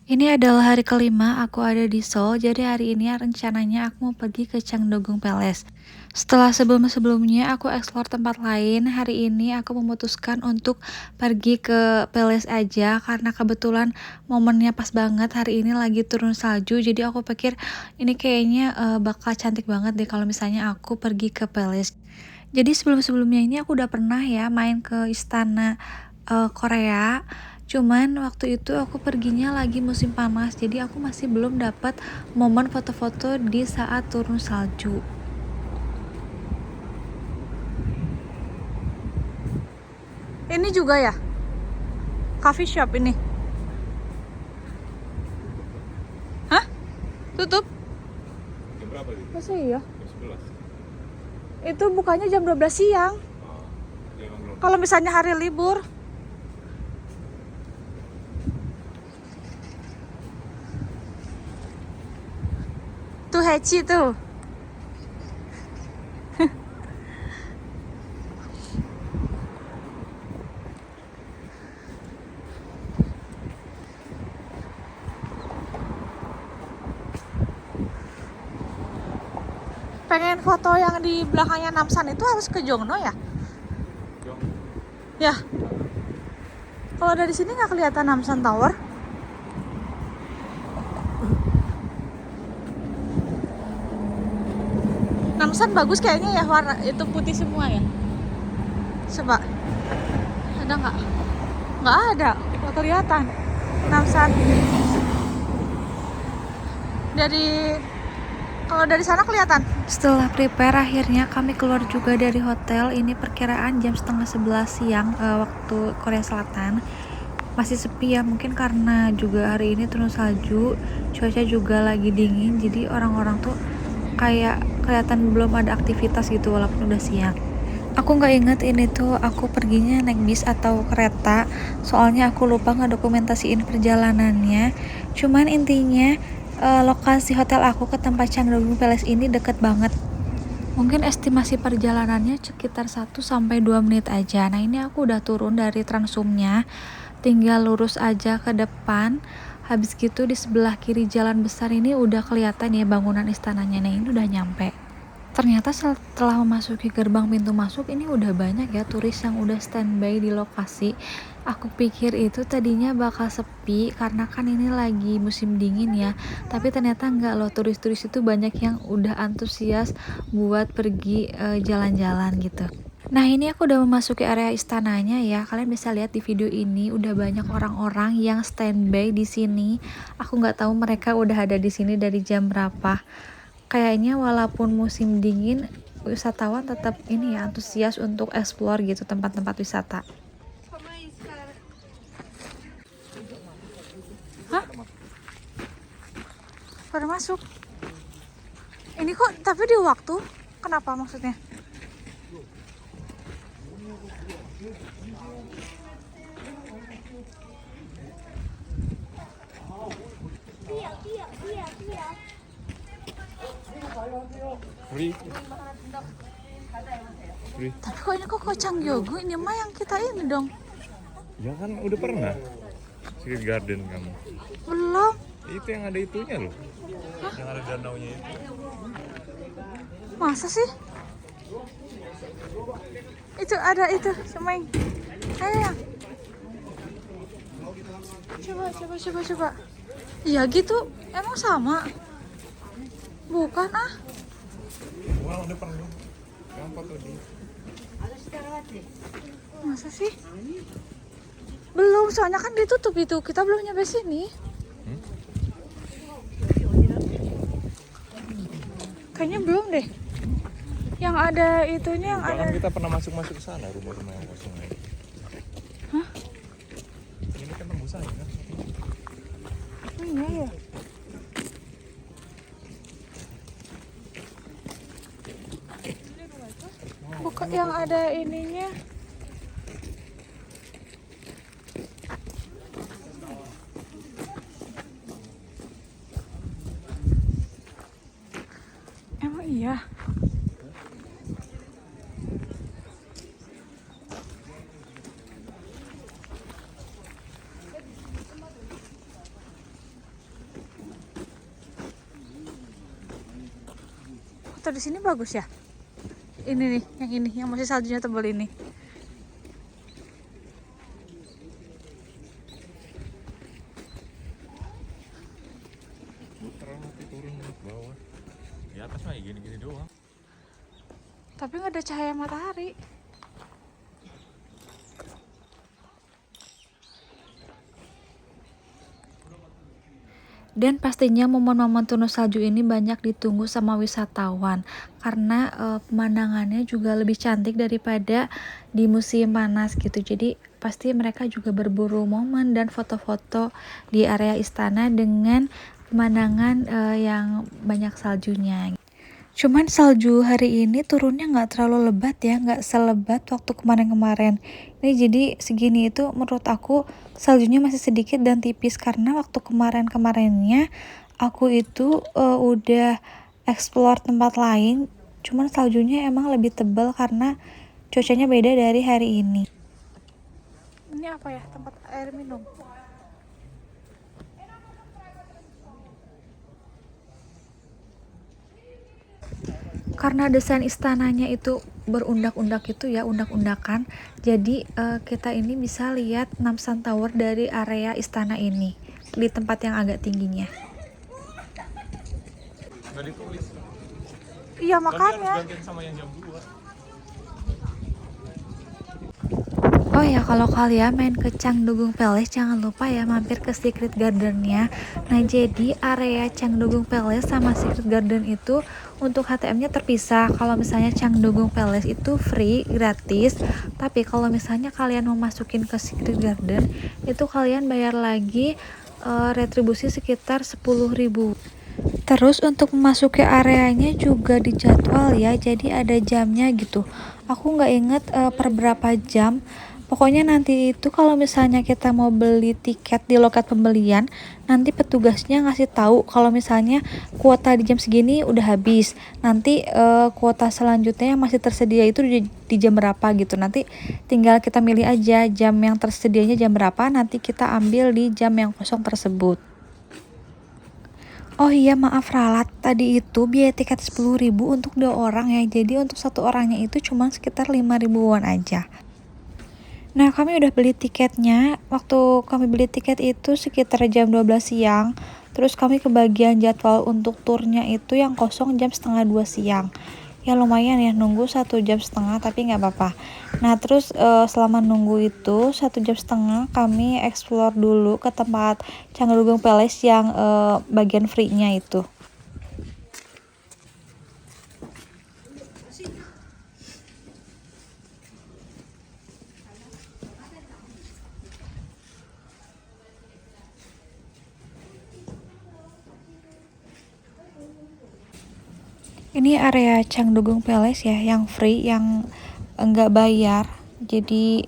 Ini adalah hari kelima aku ada di Seoul, jadi hari ini rencananya aku mau pergi ke Changdeokgung Palace. Setelah sebelum-sebelumnya aku eksplor tempat lain, hari ini aku memutuskan untuk pergi ke Palace aja karena kebetulan momennya pas banget hari ini lagi turun salju, jadi aku pikir ini kayaknya bakal cantik banget deh kalau misalnya aku pergi ke Palace. Jadi sebelum-sebelumnya ini aku udah pernah ya main ke istana Korea. Cuman waktu itu aku perginya lagi musim panas, jadi aku masih belum dapat momen foto-foto di saat turun salju. Ini juga ya, coffee shop ini. Hah? Tutup? Jam berapa gitu? Masa iya? Jam 11. Itu bukanya jam 12 siang. Jangan belum. Kalau misalnya hari libur. Tuh Heci tuh. Pengen foto yang di belakangnya Namsan itu harus ke Jongno ya? Jom. Ya. Kalau dari sini nggak kelihatan Namsan Tower. Namsan bagus kayaknya ya, warna itu putih semua ya. Coba. Ada nggak? Nggak ada. Nggak kelihatan. Namsan. Kalau dari sana kelihatan. Setelah prepare akhirnya kami keluar juga dari hotel. Ini perkiraan jam setengah 11 siang waktu Korea Selatan. Masih sepi ya, mungkin karena juga hari ini turun salju, cuaca juga lagi dingin, jadi orang-orang tuh kayak kelihatan belum ada aktivitas gitu walaupun udah siang. Aku nggak inget ini tuh aku perginya naik bis atau kereta, soalnya aku lupa ngedokumentasiin perjalanannya. Cuman intinya lokasi hotel aku ke tempat Changdeokgung Palace ini deket banget. Mungkin estimasi perjalanannya sekitar 1-2 menit aja. Nah ini aku udah turun dari Transumnya, tinggal lurus aja ke depan. Habis gitu di sebelah kiri jalan besar ini udah kelihatan ya bangunan istananya. Nah ini udah nyampe. Ternyata setelah memasuki gerbang pintu masuk ini udah banyak ya turis yang udah standby di lokasi. Aku pikir itu tadinya bakal sepi karena kan ini lagi musim dingin ya. Tapi ternyata enggak loh, turis-turis itu banyak yang udah antusias buat pergi jalan-jalan gitu. Nah ini aku udah memasuki area istananya ya. Kalian bisa lihat di video ini udah banyak orang-orang yang standby di sini. Aku nggak tahu mereka udah ada di sini dari jam berapa. Kayaknya walaupun musim dingin, wisatawan tetap ini ya antusias untuk explore gitu tempat-tempat wisata. Hah? Pada masuk. Ini kok tapi di waktu? Kenapa maksudnya? Free. Tapi kok ini kok Changdeokgung, ini mah yang kita ini dong. Ya kan udah pernah. Secret Garden kamu. Belum. Itu yang ada itunya loh. Hah? Yang ada danaunya itu. Masa sih? Itu ada itu, Semeng. Ayo. Coba. Iya gitu. Emang sama? Bukan ah. Wah udah pernah. Kamu foto di. Masa sih? Belum, soalnya kan ditutup itu. Kita belum nyampe sini. Kayaknya belum deh. Yang ada itunya yang Bahkan ada. kita pernah masuk ke sana rumah-rumah yang kosong ini. Hah? Ini kan tembus aja kan. Oh, iya ya. Bukan yang ada ininya. Emang iya. foto di sini bagus ya. Ini nih, yang masih saljunya tebal ini. Putar nanti turun ke bawah. Di atas mah gini-gini doang. Tapi nggak ada cahaya matahari. Dan pastinya momen-momen turun salju ini banyak ditunggu sama wisatawan karena pemandangannya juga lebih cantik daripada di musim panas gitu. Jadi pasti mereka juga berburu momen dan foto-foto di area istana dengan pemandangan yang banyak saljunya. Cuman salju hari ini turunnya nggak terlalu lebat ya, nggak selebat waktu kemarin-kemarin. Ini jadi segini itu menurut aku saljunya masih sedikit dan tipis karena waktu kemarin-kemarinnya aku itu udah explore tempat lain. Cuman saljunya emang lebih tebal karena cuacanya beda dari hari ini. Ini apa ya, tempat air minum? Karena desain istananya itu berundak-undak itu ya, undak-undakan. Jadi kita ini bisa lihat Namsan Tower dari area istana ini di tempat yang agak tingginya. Nggak ditulis. Iya makanya. Gantian sama yang jam 2. Oh ya, kalau kalian main ke Changdeokgung Palace jangan lupa ya mampir ke Secret Garden-nya. Nah, jadi area Changdeokgung Palace sama Secret Garden itu untuk HTM-nya terpisah. Kalau misalnya Changdeokgung Palace itu free, gratis. Tapi kalau misalnya kalian mau masukin ke Secret Garden, itu kalian bayar lagi retribusi sekitar 10.000. Terus untuk memasuki areanya juga dijadwal ya, jadi ada jamnya gitu. Aku nggak inget per berapa jam. Pokoknya nanti itu kalau misalnya kita mau beli tiket di loket pembelian, nanti petugasnya ngasih tahu kalau misalnya kuota di jam segini udah habis. Nanti kuota selanjutnya yang masih tersedia itu di jam berapa gitu. Nanti tinggal kita milih aja jam yang tersedianya jam berapa, nanti kita ambil di jam yang kosong tersebut. Oh iya, maaf ralat, tadi itu biaya tiket 10.000 untuk 2 orang ya. Jadi untuk satu orangnya itu cuma sekitar 5.000 won aja. Nah, kami udah beli tiketnya. Waktu kami beli tiket itu sekitar jam 12 siang. Terus kami kebagian jadwal untuk turnya itu yang kosong jam setengah 2 siang. Ya lumayan ya, nunggu 1 jam setengah tapi nggak apa-apa. Nah, terus selama nunggu itu 1 jam setengah kami explore dulu ke tempat Changdeokgung Palace yang bagian free-nya itu. Ini area Changdeokgung Palace ya, yang free, yang enggak bayar. Jadi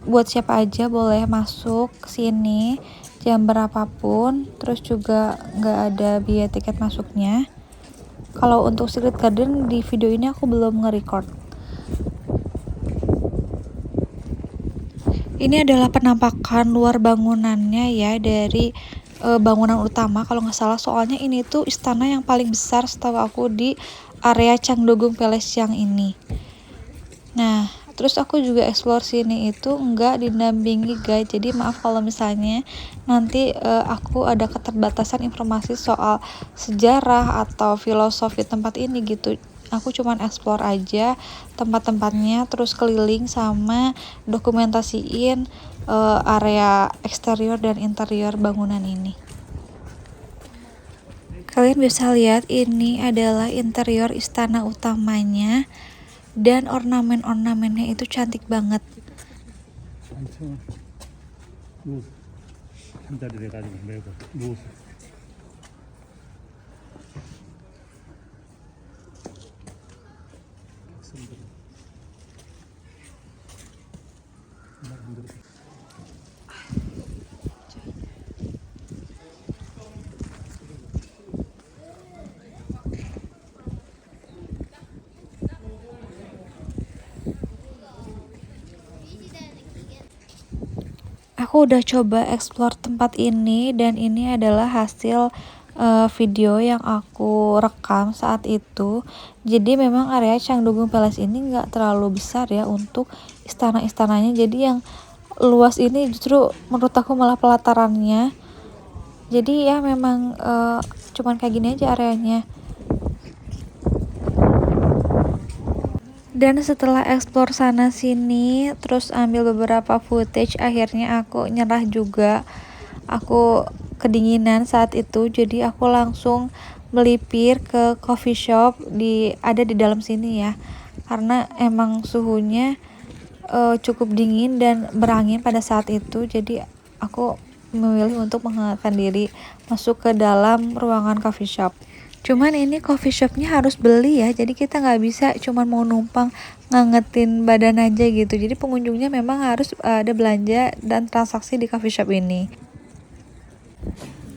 buat siapa aja boleh masuk ke sini jam berapapun. Terus juga nggak ada biaya tiket masuknya. Kalau untuk Secret Garden di video ini aku belum nge-record. Ini adalah penampakan luar bangunannya ya dari bangunan utama kalau nggak salah, soalnya ini tuh istana yang paling besar setahu aku di area Changdeokgung Palace yang ini. Nah, terus aku juga explore sini itu nggak didampingi guys, jadi maaf kalau misalnya nanti aku ada keterbatasan informasi soal sejarah atau filosofi tempat ini gitu. Aku cuman explore aja tempat-tempatnya, terus keliling sama dokumentasiin area eksterior dan interior bangunan ini. Kalian bisa lihat ini adalah interior istana utamanya dan ornamen-ornamennya itu cantik banget. Aku udah coba explore tempat ini dan ini adalah hasil video yang aku rekam saat itu. Jadi memang area Cangdugung Palace ini nggak terlalu besar ya untuk istana-istananya. Jadi yang luas ini justru menurut aku malah pelatarannya. Jadi ya memang cuman kayak gini aja areanya. Dan setelah explore sana sini terus ambil beberapa footage, akhirnya aku nyerah juga. Aku kedinginan saat itu, jadi aku langsung melipir ke coffee shop ada di dalam sini ya, karena emang suhunya cukup dingin dan berangin pada saat itu. Jadi aku memilih untuk menghangatkan diri masuk ke dalam ruangan coffee shop. Cuman ini coffee shopnya harus beli ya, jadi kita nggak bisa cuman mau numpang ngangetin badan aja gitu. Jadi pengunjungnya memang harus ada belanja dan transaksi di coffee shop ini.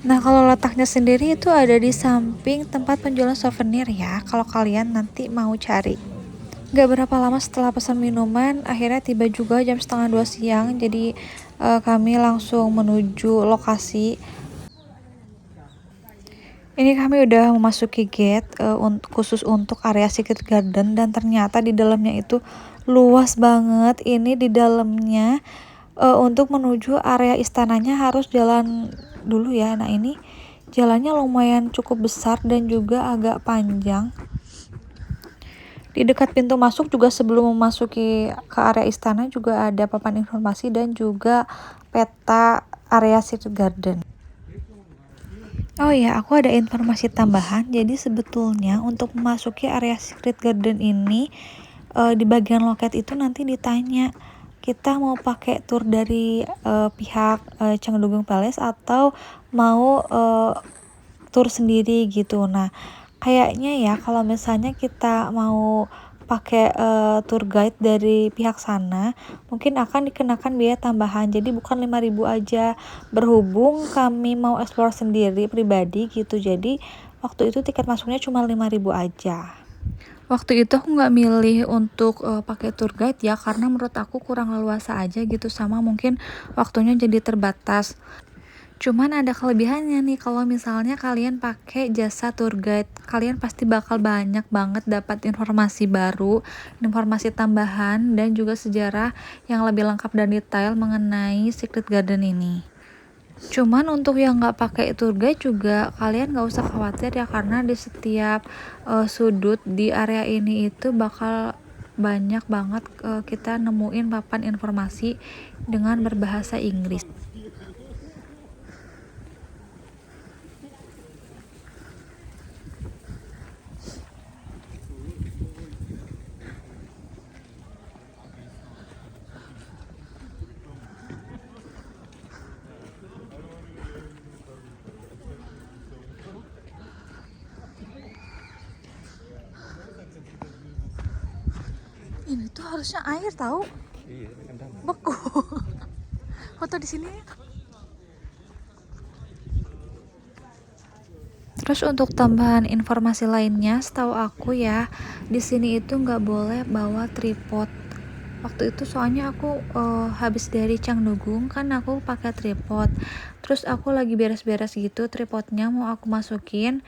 Nah, kalau letaknya sendiri itu ada di samping tempat penjualan souvenir ya, kalau kalian nanti mau cari. Gak berapa lama setelah pesan minuman, akhirnya tiba juga jam 1:30 siang. Jadi kami langsung menuju lokasi. Ini kami udah memasuki gate khusus untuk area Secret Garden, dan ternyata di dalamnya itu luas banget. Ini di dalamnya untuk menuju area istananya harus jalan dulu ya. Nah, ini jalannya lumayan cukup besar dan juga agak panjang. Di dekat pintu masuk juga, sebelum memasuki ke area istana, juga ada papan informasi dan juga peta area Secret Garden. Oh ya, aku ada informasi tambahan. Jadi sebetulnya untuk memasuki area Secret Garden ini di bagian loket itu nanti ditanya kita mau pakai tour dari pihak Cangdugung Palace atau mau tour sendiri gitu. Nah, kayaknya ya kalau misalnya kita mau pakai tour guide dari pihak sana, mungkin akan dikenakan biaya tambahan. Jadi bukan 5.000 aja. Berhubung kami mau explore sendiri pribadi gitu. Jadi waktu itu tiket masuknya cuma 5.000 aja. Waktu itu aku nggak milih untuk pakai tour guide ya, karena menurut aku kurang leluasa aja gitu, sama mungkin waktunya jadi terbatas. Cuman ada kelebihannya nih, kalau misalnya kalian pakai jasa tour guide, kalian pasti bakal banyak banget dapat informasi baru, informasi tambahan, dan juga sejarah yang lebih lengkap dan detail mengenai Secret Garden ini. Cuman untuk yang nggak pakai tour guide juga kalian nggak usah khawatir ya, karena di setiap sudut di area ini itu bakal banyak banget kita nemuin papan informasi dengan berbahasa Inggris. Ini tuh harusnya air tahu. Iya, kan Beku. Foto di sini. Terus untuk tambahan informasi lainnya, setahu aku ya, di sini itu nggak boleh bawa tripod. Waktu itu soalnya aku habis dari Cangdugung kan, aku pakai tripod. Terus aku lagi beres-beres gitu, tripodnya mau aku masukin.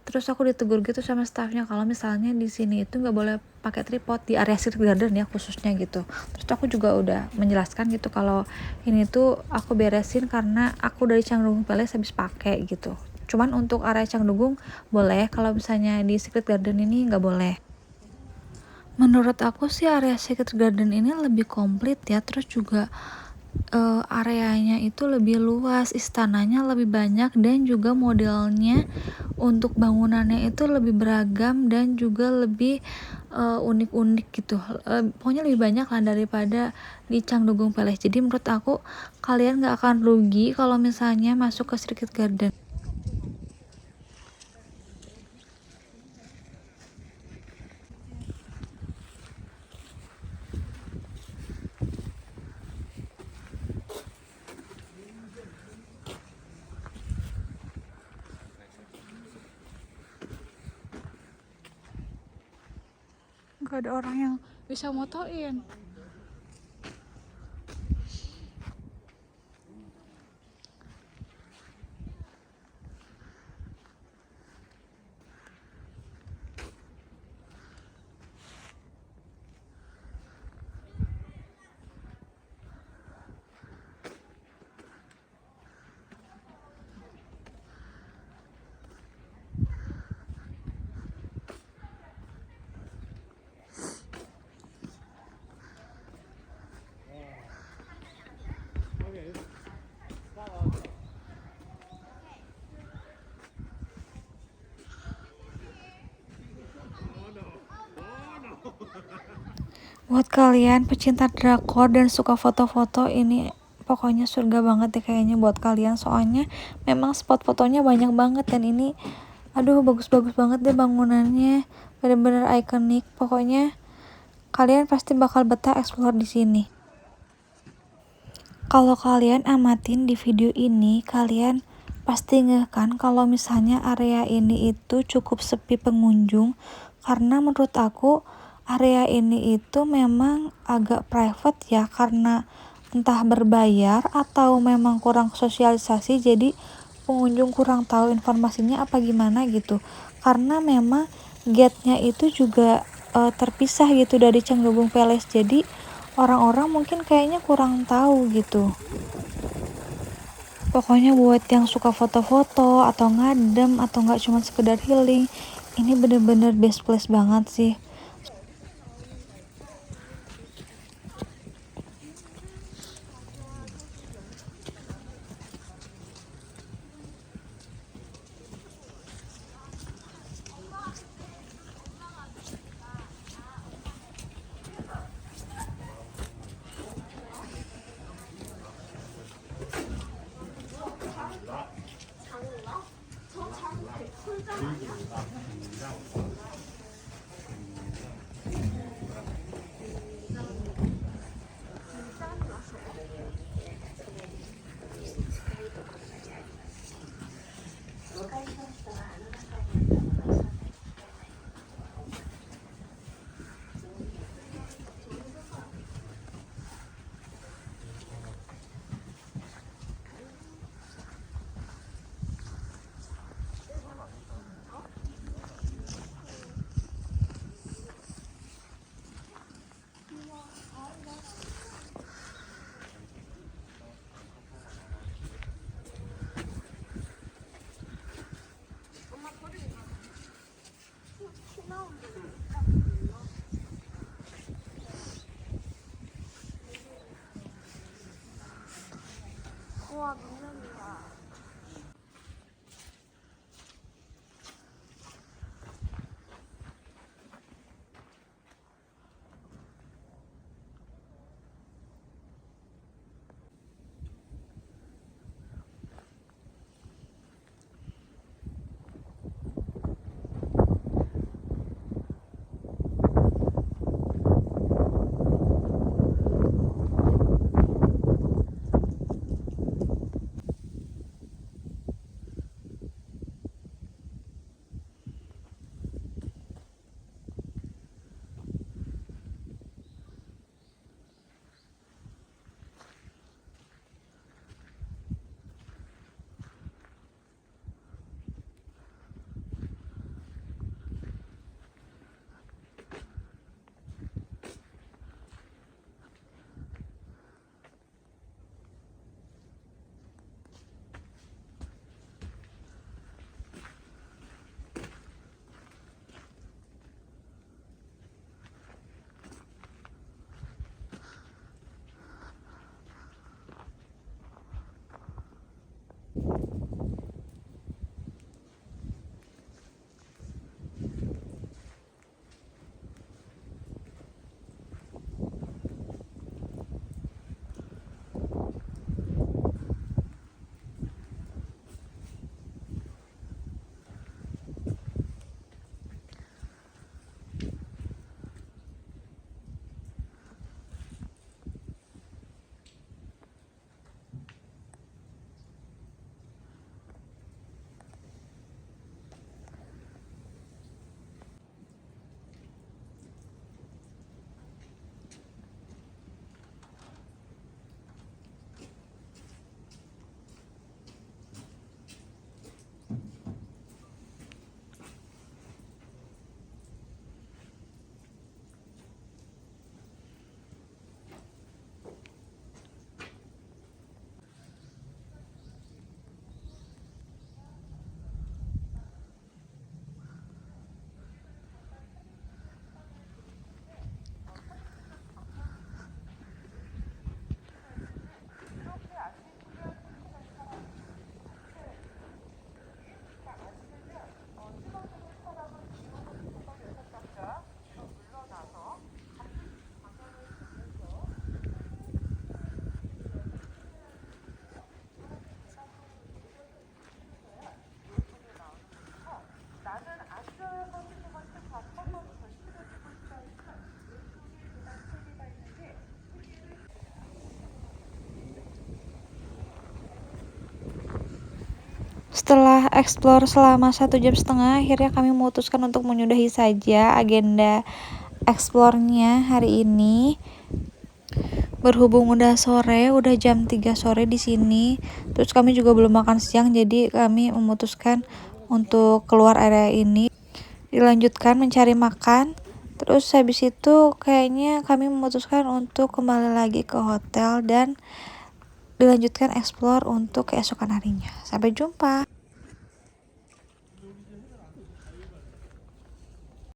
Terus aku ditegur gitu sama staffnya kalau misalnya di sini itu nggak boleh pakai tripod di area Secret Garden ya khususnya gitu. Terus aku juga udah menjelaskan gitu kalau ini tuh aku beresin karena aku dari Cangdugung Palace habis pakai gitu. Cuman untuk area Cangdugung boleh, kalau misalnya di Secret Garden ini nggak boleh. Menurut aku sih area Secret Garden ini lebih komplit ya, terus juga areanya itu lebih luas, istananya lebih banyak, dan juga modelnya untuk bangunannya itu lebih beragam dan juga lebih unik-unik gitu. Pokoknya lebih banyak lah daripada di Cangdugung Palace. Jadi menurut aku kalian gak akan rugi kalau misalnya masuk ke Secret Garden. Gak ada orang yang bisa motoin. Buat kalian pecinta drakor dan suka foto-foto, ini pokoknya surga banget deh kayaknya buat kalian. Soalnya memang spot fotonya banyak banget dan ini aduh bagus-bagus banget deh bangunannya. Bener-bener ikonik. Pokoknya kalian pasti bakal betah explore di sini. Kalau kalian amatin di video ini, kalian pasti ngeh kan kalau misalnya area ini itu cukup sepi pengunjung, karena menurut aku area ini itu memang agak private ya, karena entah berbayar atau memang kurang sosialisasi, jadi pengunjung kurang tahu informasinya apa gimana gitu. Karena memang gate-nya itu juga terpisah gitu dari Canggebung Palace, jadi orang-orang mungkin kayaknya kurang tahu gitu. Pokoknya buat yang suka foto-foto atau ngadem atau nggak cuma sekedar healing, ini bener-bener best place banget sih. Setelah explore selama 1,5 jam, akhirnya kami memutuskan untuk menyudahi saja agenda explore-nya hari ini. Berhubung udah sore, udah jam 3 sore di sini. Terus kami juga belum makan siang, jadi kami memutuskan untuk keluar area ini. Dilanjutkan mencari makan. Terus habis itu kayaknya kami memutuskan untuk kembali lagi ke hotel dan dilanjutkan explore untuk keesokan harinya. Sampai jumpa.